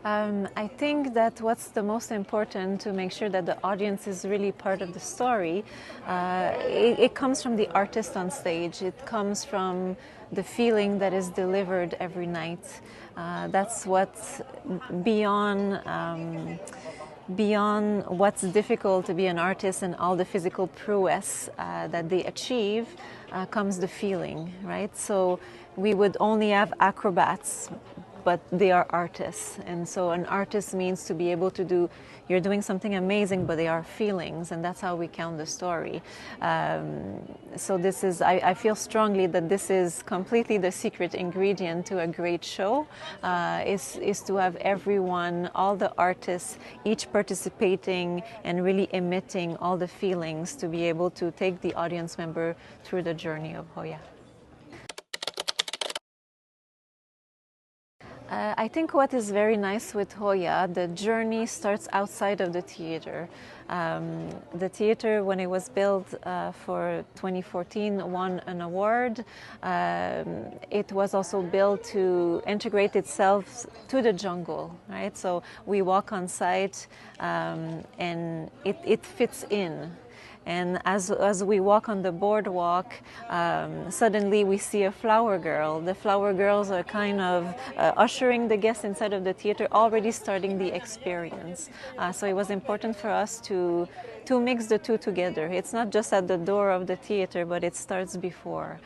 I think that what's the most important to make sure that the audience is really part of the story, it comes from the artist on stage. It comes from the feeling that is delivered every night. That's what's beyond what's difficult to be an artist and all the physical prowess that they achieve, comes the feeling, right? So we would only have acrobats, but they are artists. And so an artist means to be able to do, you're doing something amazing, but they are feelings, and that's how we count the story. So this is, I feel strongly that this is completely the secret ingredient to a great show, is to have everyone, all the artists, each participating and really emitting all the feelings to be able to take the audience member through the journey of Joyà. I think what is very nice with Joyà, the journey starts outside of the theater. The theater, when it was built for 2014, won an award. It was also built to integrate itself to the jungle, right? So we walk on site and it fits in. And as we walk on the boardwalk, suddenly we see a flower girl. The flower girls are kind of ushering the guests inside of the theater, already starting the experience. So it was important for us to mix the two together. It's not just at the door of the theater, but it starts before.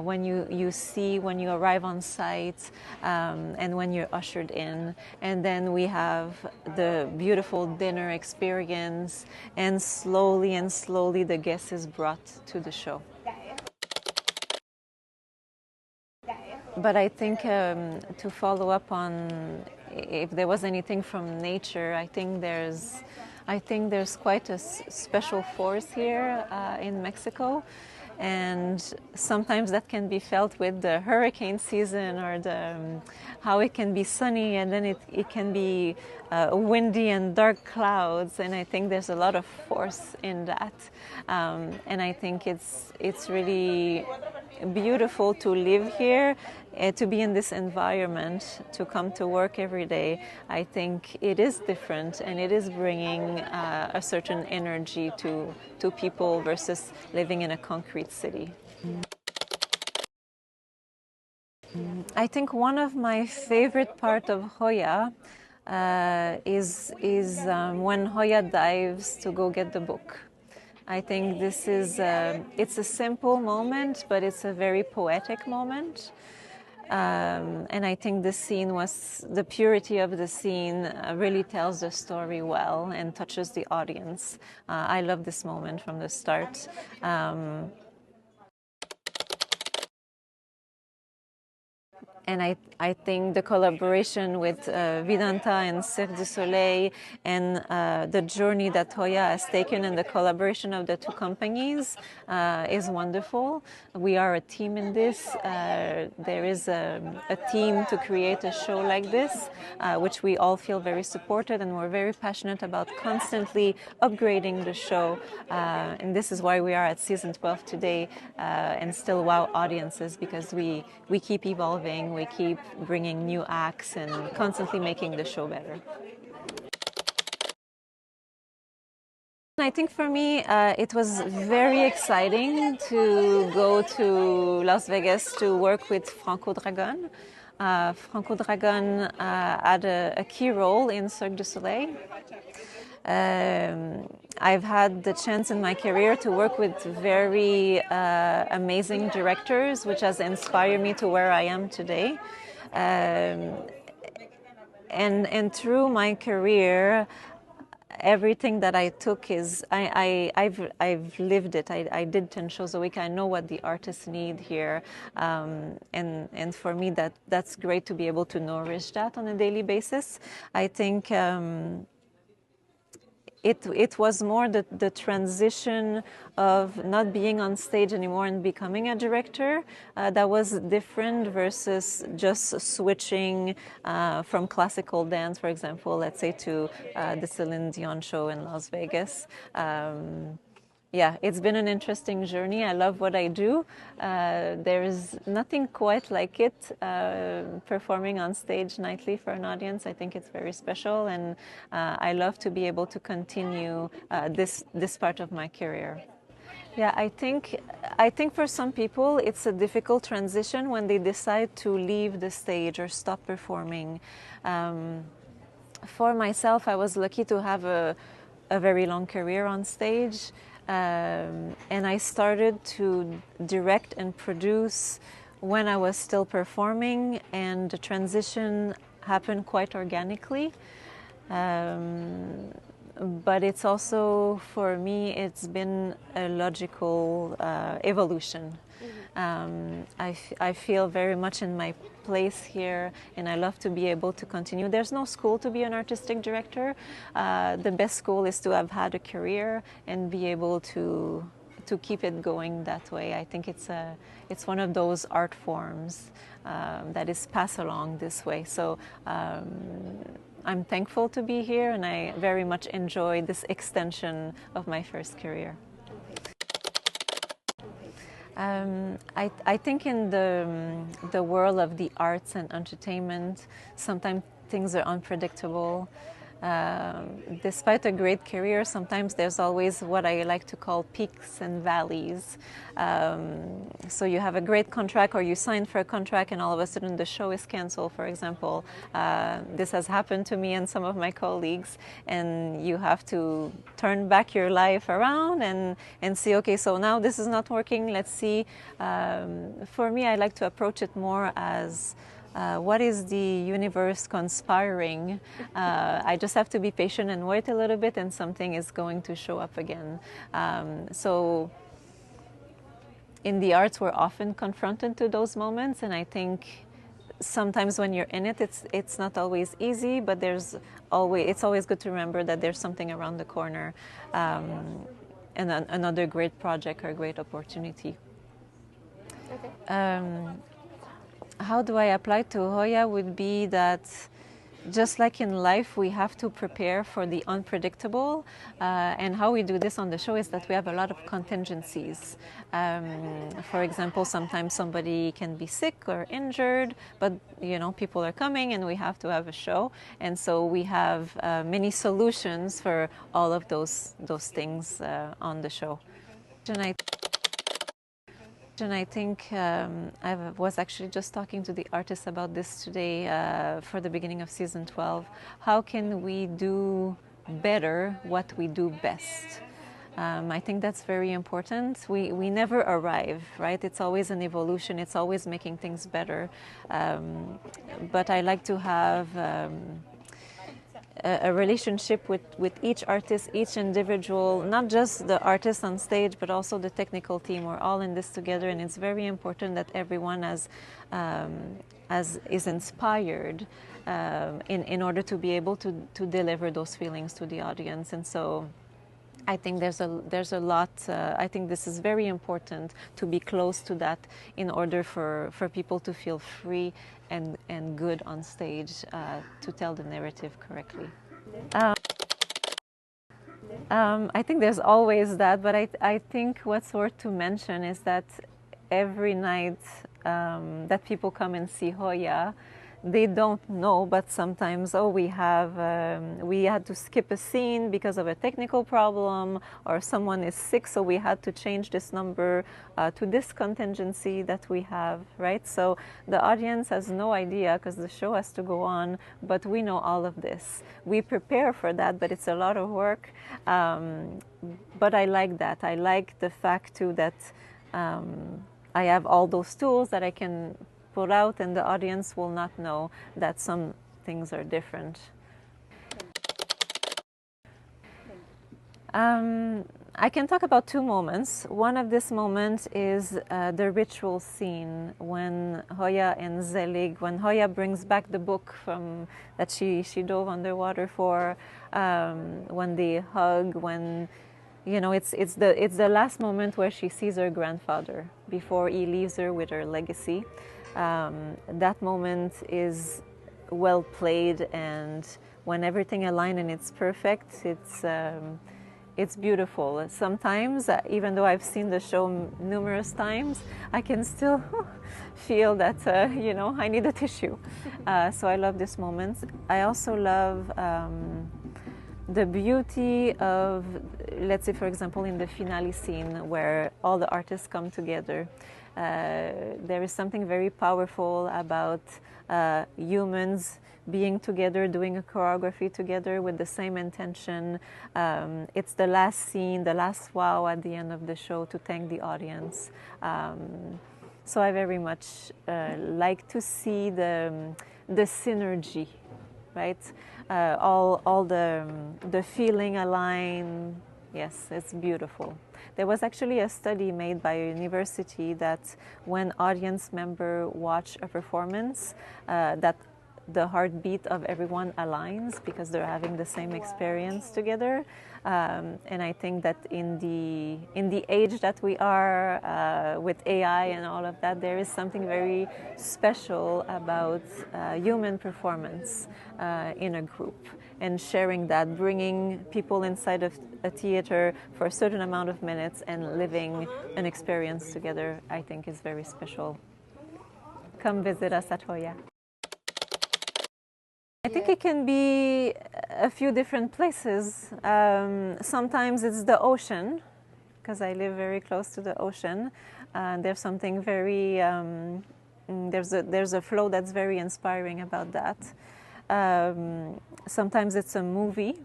When when you arrive on site, and when you're ushered in. And then we have the beautiful dinner experience, and slowly the guest is brought to the show. But I think to follow up on if there was anything from nature, I think there's quite a special force here in Mexico. And sometimes that can be felt with the hurricane season, or how it can be sunny and then it can be windy and dark clouds. And I think there's a lot of force in that. And I think it's really beautiful to live here, to be in this environment, to come to work every day. I think it is different, and it is bringing a certain energy to people versus living in a concrete city. I think one of my favorite part of Joyà is when Joyà dives to go get the book. I think this is it's a simple moment, but it's a very poetic moment. And I think the purity of the scene really tells the story well and touches the audience. I love this moment from the start. And I think the collaboration with Vidanta and Cirque du Soleil, and the journey that Joyà has taken, and the collaboration of the two companies is wonderful. We are a team in this. There is a team to create a show like this, which we all feel very supported, and we're very passionate about constantly upgrading the show. And this is why we are at season 12 today, and still wow audiences, because we keep evolving. We keep bringing new acts and constantly making the show better. I think for me, it was very exciting to go to Las Vegas to work with Franco Dragon. Franco Dragon had a key role in Cirque du Soleil. I've had the chance in my career to work with very amazing directors, which has inspired me to where I am today. And through my career, everything that I took is I've lived it. I did 10 shows a week. I know what the artists need here, and for me that's great to be able to nourish that on a daily basis. I think. It was more the transition of not being on stage anymore and becoming a director that was different versus just switching from classical dance, for example, let's say, to the Celine Dion show in Las Vegas. Yeah, it's been an interesting journey. I love what I do. There's nothing quite like it, performing on stage nightly for an audience. I think it's very special, and I love to be able to continue this part of my career. Yeah, I think for some people it's a difficult transition when they decide to leave the stage or stop performing. Um, for myself, I was lucky to have a very long career on stage, and I started to direct and produce when I was still performing, and the transition happened quite organically. Um, but it's also, for me, it's been a logical evolution. I feel very much in my place here, and I love to be able to continue. There's no school to be an artistic director. The best school is to have had a career and be able to keep it going that way. I think it's one of those art forms that is passed along this way. So I'm thankful to be here, and I very much enjoy this extension of my first career. I think in the world of the arts and entertainment, sometimes things are unpredictable. Despite a great career, sometimes there's always what I like to call peaks and valleys. So you have a great contract, or you sign for a contract, and all of a sudden the show is canceled, for example. This has happened to me and some of my colleagues, and you have to turn back your life around and see, okay, so now this is not working, let's see. For me, I like to approach it more as what is the universe conspiring? I just have to be patient and wait a little bit, and something is going to show up again. So in the arts, we're often confronted to those moments, and I think sometimes when you're in it, it's not always easy, but it's always good to remember that there's something around the corner, and another great project or great opportunity. Okay. How do I apply to Joyà would be that, just like in life, we have to prepare for the unpredictable. And how we do this on the show is that we have a lot of contingencies. For example, sometimes somebody can be sick or injured, but people are coming and we have to have a show. And so we have many solutions for all of those things on the show. And I think I was actually just talking to the artists about this today for the beginning of season 12. How can we do better what we do best? I think that's very important. We never arrive, right? It's always an evolution. It's always making things better. But I like to have a relationship with each artist, each individual, not just the artist on stage, but also the technical team. We're all in this together, and it's very important that everyone is inspired in order to be able to deliver those feelings to the audience. And so I think there's a lot. I think this is very important to be close to that in order for people to feel free and good on stage to tell the narrative correctly. I think there's always that, but I think what's worth to mention is that every night that people come and see Joyà, they don't know, but sometimes, we had to skip a scene because of a technical problem, or someone is sick, so we had to change this number to this contingency that we have, right? So the audience has no idea because the show has to go on, but we know all of this. We prepare for that, but it's a lot of work. But I like that. I like the fact too that I have all those tools that I can put out, and the audience will not know that some things are different. I can talk about two moments. One of this moment is the ritual scene when Joyà and Zelig, when Joyà brings back the book that she dove underwater for, when they hug, when it's the last moment where she sees her grandfather before he leaves her with her legacy. That moment is well played, and when everything aligns and it's perfect, it's beautiful. Sometimes, even though I've seen the show numerous times, I can still feel that, you know, I need a tissue. So I love this moment. I also love the beauty of, let's say, for example, in the finale scene where all the artists come together. There is something very powerful about humans being together, doing a choreography together with the same intention. It's the last scene, the last wow at the end of the show to thank the audience. So I very much like to see the synergy, right? All the feeling align. Yes, it's beautiful. There was actually a study made by a university that when audience members watch a performance, that the heartbeat of everyone aligns because they're having the same experience together. And I think that in the age that we are with AI and all of that, there is something very special about human performance in a group, and sharing that, bringing people inside of a theater for a certain amount of minutes and living an experience together, I think is very special. Come visit us at Joyà. I think it can be a few different places. Sometimes it's the ocean, because I live very close to the ocean. There's something very, there's a flow that's very inspiring about that. Sometimes it's a movie,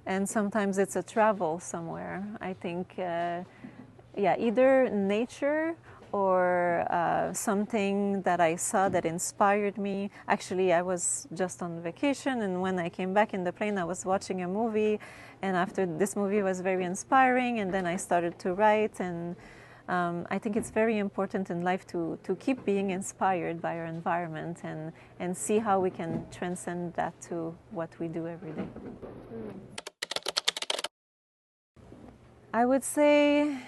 and sometimes it's a travel somewhere. I think, yeah, either nature or something that I saw that inspired me. Actually, I was just on vacation, and when I came back in the plane, I was watching a movie, and after this movie was very inspiring, and then I started to write. And I think it's very important in life to keep being inspired by our environment and see how we can transcend that to what we do every day. I would say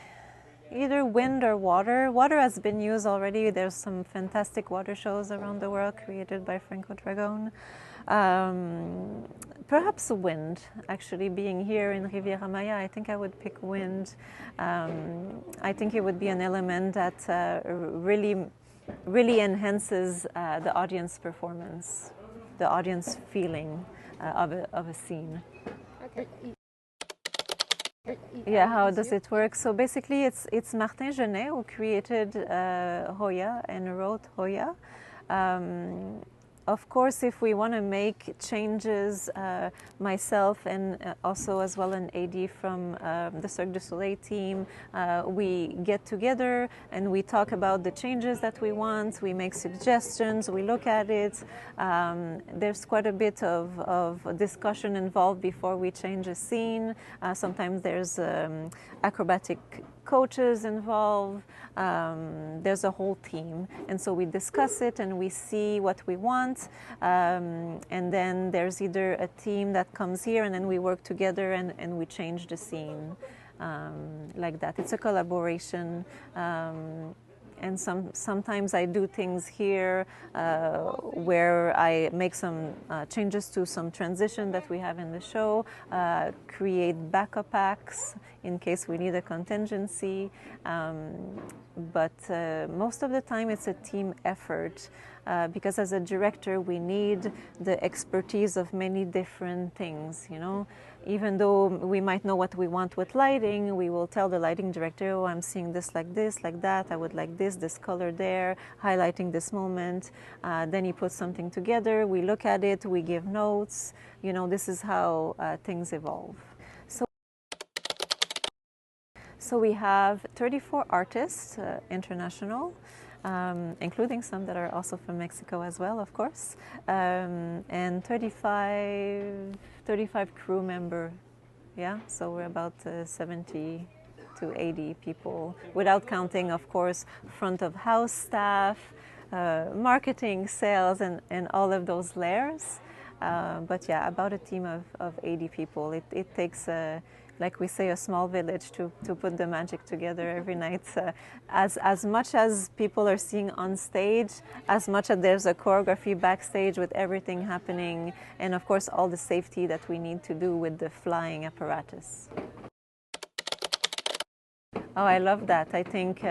either wind or water. Water has been used already. There's some fantastic water shows around the world created by Franco Dragone. Perhaps wind, actually, being here in Riviera Maya, I think I would pick wind. I think it would be an element that really enhances the audience performance, the audience feeling of a scene. Okay. Yeah, how does it work? So basically, it's Martin Genet who created Joyà and wrote Joyà. Of course, if we want to make changes, myself and also as well an AD from the Cirque du Soleil team, we get together and we talk about the changes that we want, we make suggestions, we look at it. There's quite a bit of discussion involved before we change a scene. Sometimes there's acrobatic coaches involved. There's a whole team, and so we discuss it and we see what we want, and then there's either a team that comes here and then we work together and we change the scene, like that. It's a collaboration. And sometimes I do things here where I make some changes to some transition that we have in the show, create backup acts in case we need a contingency. But most of the time it's a team effort because as a director we need the expertise of many different things, you know. Even though we might know what we want with lighting, we will tell the lighting director, oh, I'm seeing this, like that, I would like this color there, highlighting this moment. Then he puts something together, we look at it, we give notes. You know, this is how things evolve. So we have 34 artists, international, including some that are also from Mexico as well, of course, and 35 crew members, yeah, so we're about 70 to 80 people, without counting, of course, front of house staff, marketing, sales, and all of those layers. But yeah, about a team of 80 people. It takes, like we say, a small village to put the magic together every night. As much as people are seeing on stage, as much as there's a choreography backstage with everything happening, and of course all the safety that we need to do with the flying apparatus. Oh, I love that. I think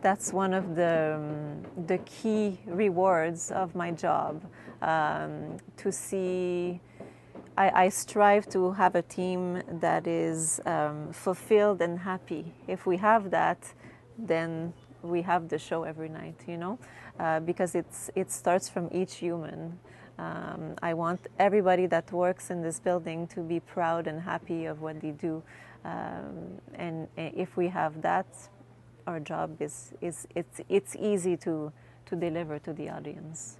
that's one of the key rewards of my job. To see, I strive to have a team that is fulfilled and happy. If we have that, then we have the show every night, you know, because it starts from each human. I want everybody that works in this building to be proud and happy of what they do. And if we have that, our job it's easy to deliver to the audience.